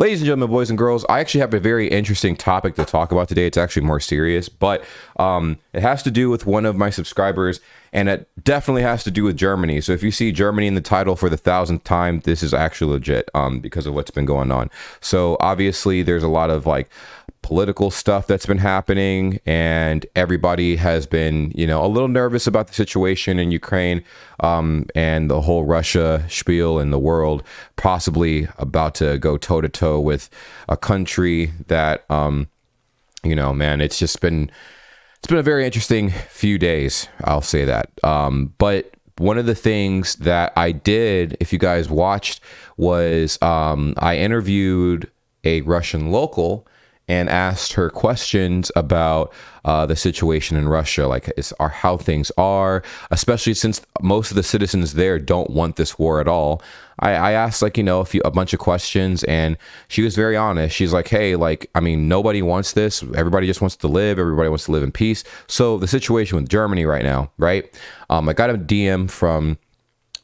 Ladies and gentlemen, boys and girls, I actually have a very interesting topic to talk about today. It's actually more serious, but it has to do with one of my subscribers, and it definitely has to do with Germany. So if you see Germany in the title for the 1,000th time, this is actually legit because of what's been going on. So obviously there's a lot of like political stuff that's been happening, and everybody has been, you know, a little nervous about the situation in Ukraine and the whole Russia spiel in the world, possibly about to go toe to toe with a country that, you know, man, it's been a very interesting few days. I'll say that. But one of the things that I did, if you guys watched, was I interviewed a Russian local and asked her questions about the situation in Russia, like how things are, especially since most of the citizens there don't want this war at all. I asked, like, you know, a bunch of questions, and she was very honest. She's like, hey, like, I mean, nobody wants this. Everybody just wants to live. Everybody wants to live in peace. So the situation with Germany right now, right? I got a DM from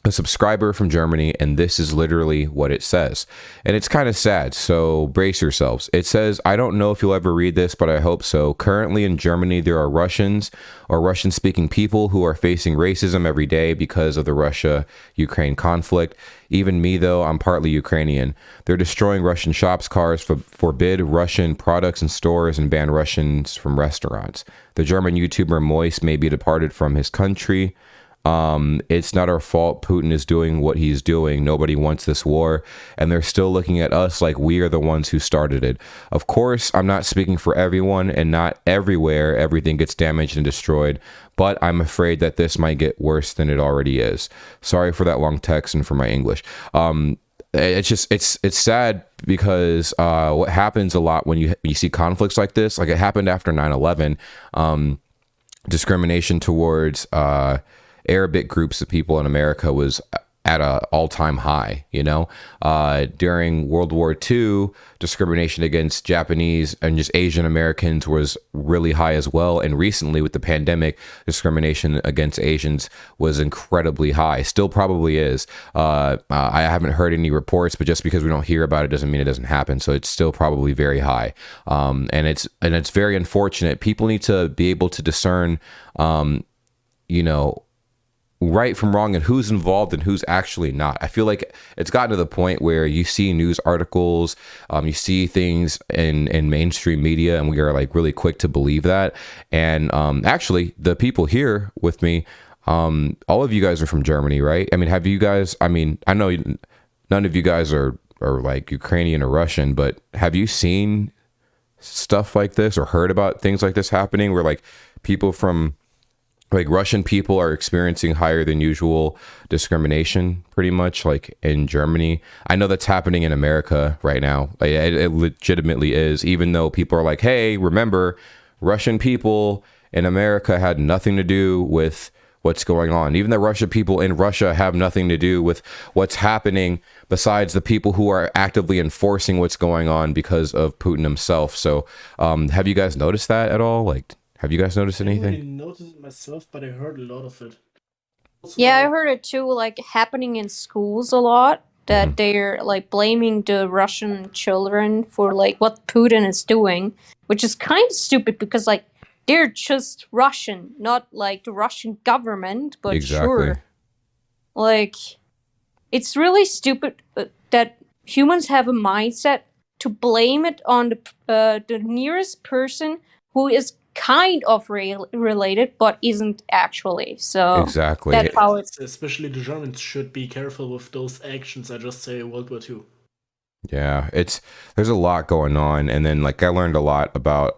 a subscriber from Germany, and this is literally what it says. And it's kind of sad, so brace yourselves. It says, I don't know if you'll ever read this, but I hope so. Currently in Germany, there are Russians or Russian-speaking people who are facing racism every day because of the Russia-Ukraine conflict. Even me, though, I'm partly Ukrainian. They're destroying Russian shops, cars, forbid Russian products in stores, and ban Russians from restaurants. The German YouTuber Moist may be departed from his country. It's not our fault. Putin is doing what he's doing. Nobody wants this war, and they're still looking at us like we are the ones who started it. Of course, I'm not speaking for everyone, and not everywhere everything gets damaged and destroyed, but I'm afraid that this might get worse than it already is. Sorry for that long text and for my English. It's sad because what happens a lot when you see conflicts like this, like it happened after 9/11, discrimination towards Arabic groups of people in America was at an all-time high. You know, during World War II, discrimination against Japanese and just Asian Americans was really high as well. And recently, with the pandemic, discrimination against Asians was incredibly high. Still probably is. I haven't heard any reports, but just because we don't hear about it doesn't mean it doesn't happen. So it's still probably very high. And it's very unfortunate. People need to be able to discern, you know, right from wrong and who's involved and who's actually not. I feel like it's gotten to the point where you see news articles, you see things in mainstream media, and we are like really quick to believe that. And actually, the people here with me, all of you guys are from Germany, right? I mean, have you guys? I mean, I know none of you guys are like Ukrainian or Russian, but have you seen stuff like this or heard about things like this happening, where like people from like Russian people are experiencing higher than usual discrimination, pretty much, like in Germany? I know that's happening in America right now. Like, it legitimately is, even though people are like, hey, remember, Russian people in America had nothing to do with what's going on. Even the Russian people in Russia have nothing to do with what's happening, besides the people who are actively enforcing what's going on because of Putin himself. So have you guys noticed that at all? Like, have you guys noticed anything? I didn't notice it myself, but I heard a lot of it. Also, Yeah, I heard it too, like happening in schools a lot, that they're like blaming the Russian children for like what Putin is doing, which is kind of stupid because like they're just Russian, not like the Russian government, but Exactly. sure. Like, it's really stupid that humans have a mindset to blame it on the nearest person who is kind of related, but isn't actually. So Exactly. that's how it's. especially the Germans should be careful with those actions. I just say World War II. Yeah, there's a lot going on, and then like I learned a lot about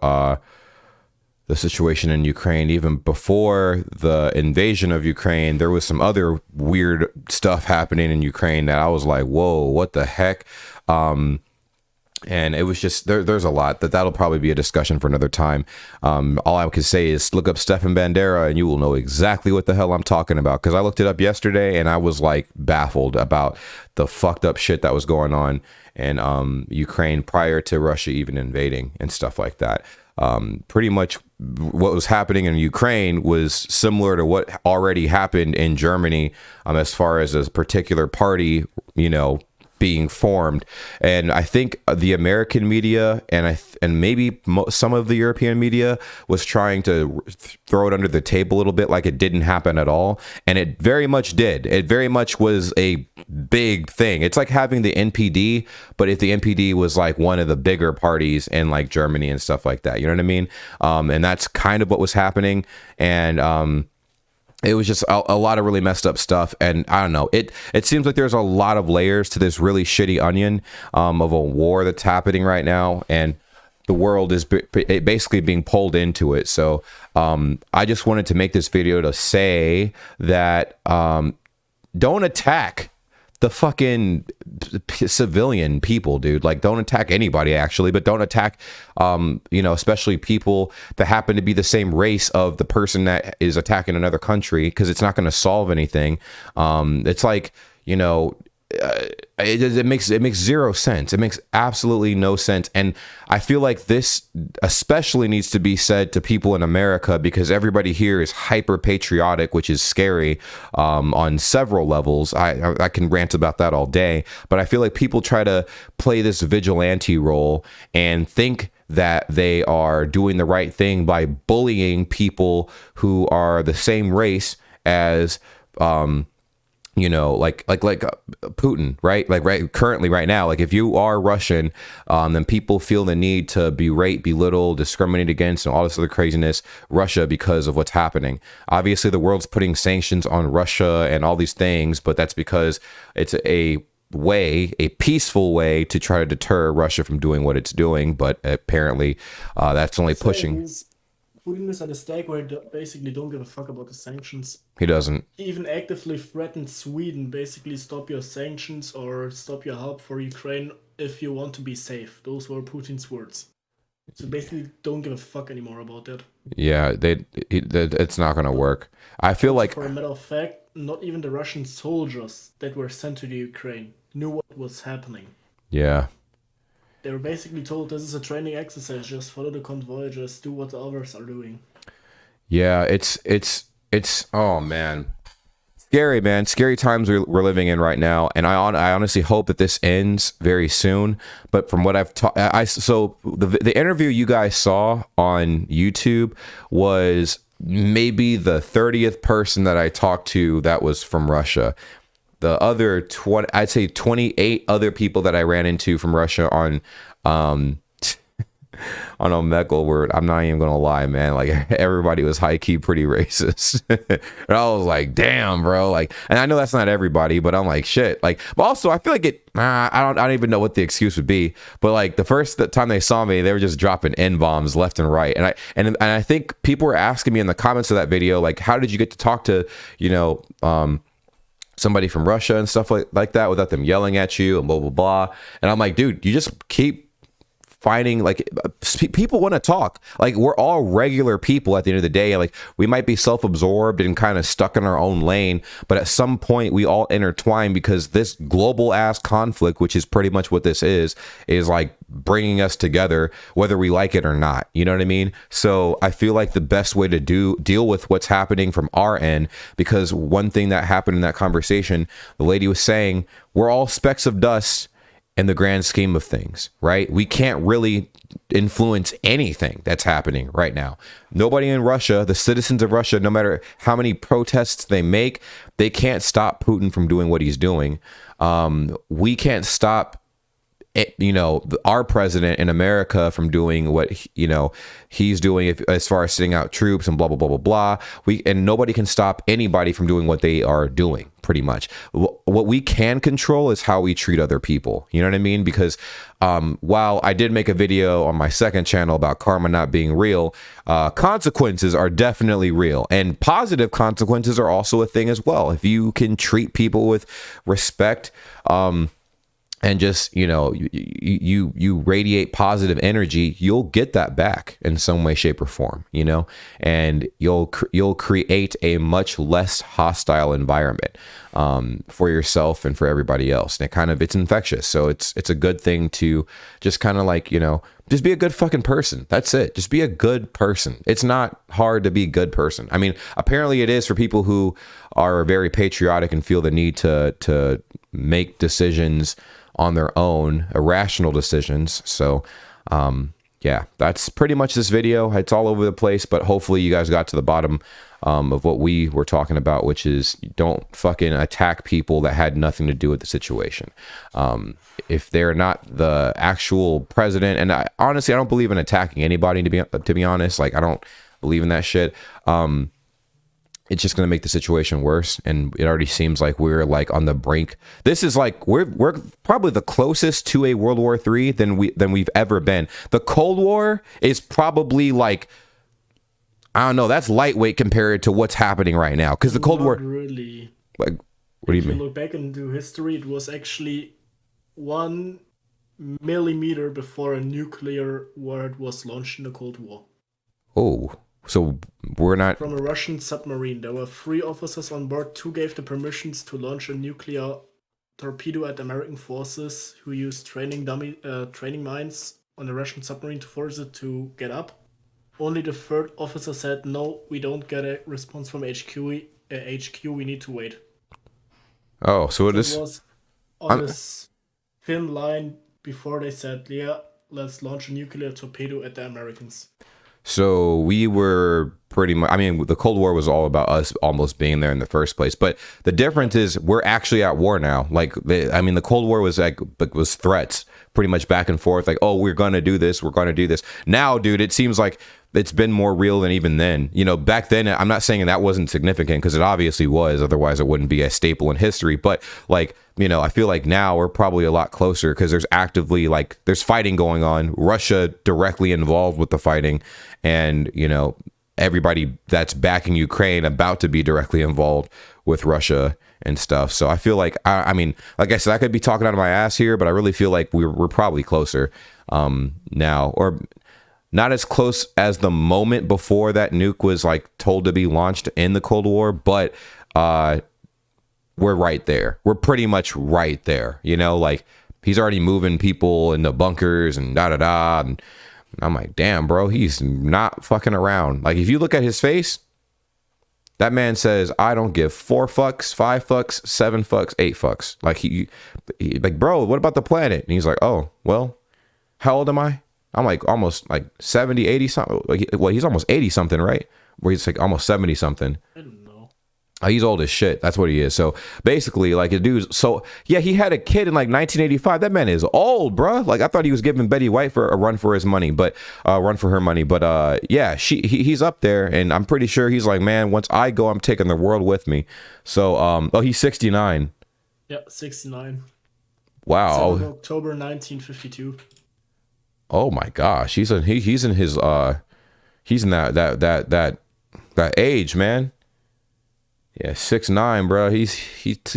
the situation in Ukraine. Even before the invasion of Ukraine, there was some other weird stuff happening in Ukraine that I was like, whoa, what the heck? And it was just, there's a lot that'll probably be a discussion for another time. All I can say is look up Stefan Bandera and you will know exactly what the hell I'm talking about. Because I looked it up yesterday and I was like baffled about the fucked up shit that was going on in Ukraine prior to Russia even invading and stuff like that. Pretty much what was happening in Ukraine was similar to what already happened in Germany, as far as a particular party, you know, being formed. And I think the American media and maybe some of the European media was trying to throw it under the table a little bit, like it didn't happen at all. And it very much did. It very much was a big thing. It's like having the NPD, but if the NPD was like one of the bigger parties in like Germany and stuff like that, you know what I mean? And that's kind of what was happening. And it was just a lot of really messed up stuff. And I don't know, it seems like there's a lot of layers to this really shitty onion of a war that's happening right now. And the world is basically being pulled into it. So I just wanted to make this video to say that don't attack the fucking civilian people, dude. Like, don't attack anybody, actually, but don't attack, especially people that happen to be the same race of the person that is attacking another country, because it's not going to solve anything. It's like, it makes zero sense. It makes absolutely no sense. And I feel like this especially needs to be said to people in America, because everybody here is hyper patriotic, which is scary on several levels. I can rant about that all day, but I feel like people try to play this vigilante role and think that they are doing the right thing by bullying people who are the same race as like Putin, right? Like currently right now, like if you are Russian, then people feel the need to berate, belittle, discriminate against, and all this other craziness, Russia, because of what's happening. Obviously, the world's putting sanctions on Russia and all these things, but that's because it's a peaceful way to try to deter Russia from doing what it's doing. But apparently, that's only pushing. Putin is at a stake where he basically don't give a fuck about the sanctions. He doesn't. He even actively threatened Sweden, basically stop your sanctions or stop your help for Ukraine if you want to be safe. Those were Putin's words. So basically don't give a fuck anymore about that. Yeah, it's not going to work. I feel like, for a matter of fact, not even the Russian soldiers that were sent to the Ukraine knew what was happening. Yeah. They were basically told, this is a training exercise, just follow the convoy, just do what the others are doing. Yeah, it's oh man. Scary, man. Scary times we're living in right now, and I honestly hope that this ends very soon. But from what I've so the interview you guys saw on YouTube was maybe the 30th person that I talked to that was from Russia. The other 28 other people that I ran into from Russia on Omegle were, I'm not even gonna lie, man, like everybody was high-key pretty racist. And I was like, damn, bro, like, and I know that's not everybody, but I'm like, shit, like, but also I feel like I don't even know what the excuse would be, but like the first time they saw me, they were just dropping N-bombs left and right, and I think people were asking me in the comments of that video, like, how did you get to talk to somebody from Russia and stuff like that without them yelling at you and blah blah blah. And I'm like, dude, you just keep finding, like, people want to talk. Like, we're all regular people at the end of the day. Like, we might be self-absorbed and kind of stuck in our own lane, but at some point we all intertwine, because this global ass conflict, which is pretty much what this is like bringing us together, whether we like it or not. You know what I mean? So I feel like the best way to deal with what's happening from our end, because one thing that happened in that conversation, the lady was saying, we're all specks of dust in the grand scheme of things, right? We can't really influence anything that's happening right now. Nobody in Russia, the citizens of Russia, no matter how many protests they make, they can't stop Putin from doing what he's doing. We can't stop our president in America from doing what he's doing, as far as sitting out troops and blah blah blah blah blah. And nobody can stop anybody from doing what they are doing. Pretty much, what we can control is how we treat other people. You know what I mean? Because while I did make a video on my second channel about karma not being real, consequences are definitely real, and positive consequences are also a thing as well. If you can treat people with respect, and just, you radiate positive energy, you'll get that back in some way, shape, or form, and you'll create a much less hostile environment. for yourself and for everybody else. And it's infectious. So it's a good thing to just kind of like, just be a good fucking person. That's it. Just be a good person. It's not hard to be a good person. I mean, apparently it is for people who are very patriotic and feel the need to make decisions on their own, irrational decisions. So, yeah, that's pretty much this video. It's all over the place, but hopefully you guys got to the bottom of what we were talking about, which is don't fucking attack people that had nothing to do with the situation. If they're not the actual president, and honestly, I don't believe in attacking anybody, to be honest. Like, I don't believe in that shit. It's just going to make the situation worse, and it already seems like we're like on the brink. This is like we're probably the closest to a World War III than we've ever been. The Cold War is probably like, I don't know, that's lightweight compared to what's happening right now. Because the Cold War, really. Like, what do you mean? If you look back into history, it was actually 1 millimeter before a nuclear war was launched in the Cold War. Oh. So we're not from a Russian submarine. There were 3 officers on board. 2 gave the permissions to launch a nuclear torpedo at American forces, who used training mines on the Russian submarine to force it to get up. Only the 3rd officer said, "No, we don't get a response from HQ. We need to wait." Oh, so it was on this thin line before they said, "Yeah, let's launch a nuclear torpedo at the Americans." So we were pretty much, I mean, the Cold War was all about us almost being there in the first place. But the difference is we're actually at war now. Like, the Cold War was was threats pretty much back and forth. Like, oh, we're going to do this. We're going to do this. Now, dude, it seems like it's been more real than even then. Back then, I'm not saying that wasn't significant, because it obviously was. Otherwise, it wouldn't be a staple in history. But like, I feel like now we're probably a lot closer, because there's actively there's fighting going on. Russia directly involved with the fighting, and everybody that's backing Ukraine about to be directly involved with Russia and stuff. So I feel like, I mean, like I said, I could be talking out of my ass here, but I really feel like we're probably closer now, or not as close as the moment before that nuke was told to be launched in the Cold War, but we're right there. We're pretty much right there. He's already moving people into bunkers and da-da-da. And I'm like, damn, bro, he's not fucking around. Like, if you look at his face, that man says, I don't give 4 fucks, 5 fucks, 7 fucks, 8 fucks. Like, he like, bro, what about the planet? And he's like, oh, well, how old am I? I'm like almost 70, 80 something. Well, he's almost 80 something, right? Where he's almost 70 something. I don't know. He's old as shit. That's what he is. So basically, a dude's, so yeah, he had a kid in 1985. That man is old, bro. I thought he was giving Betty White for a run for his money, but run for her money. But yeah, he's up there, and I'm pretty sure he's like, man, once I go, I'm taking the world with me. So he's 69. Yeah, 69. Wow. October 1952. Oh my gosh, he's in his he's in that age, man. Yeah, 6'9", bro. He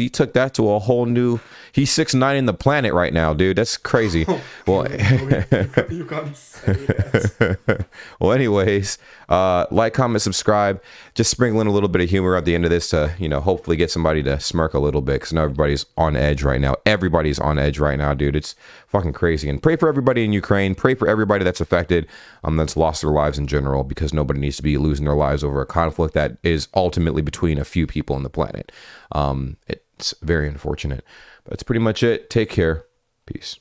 took that to a whole new. He's 6'9" in the planet right now, dude. That's crazy. Well, you can't say that. Well, anyways, like, comment, subscribe. Just sprinkling a little bit of humor at the end of this to hopefully get somebody to smirk a little bit, because now everybody's on edge right now. Everybody's on edge right now, dude. It's fucking crazy. And pray for everybody in Ukraine. Pray for everybody that's affected, that's lost their lives in general, because nobody needs to be losing their lives over a conflict that is ultimately between a few people on the planet. It's very unfortunate. But that's pretty much it. Take care. Peace.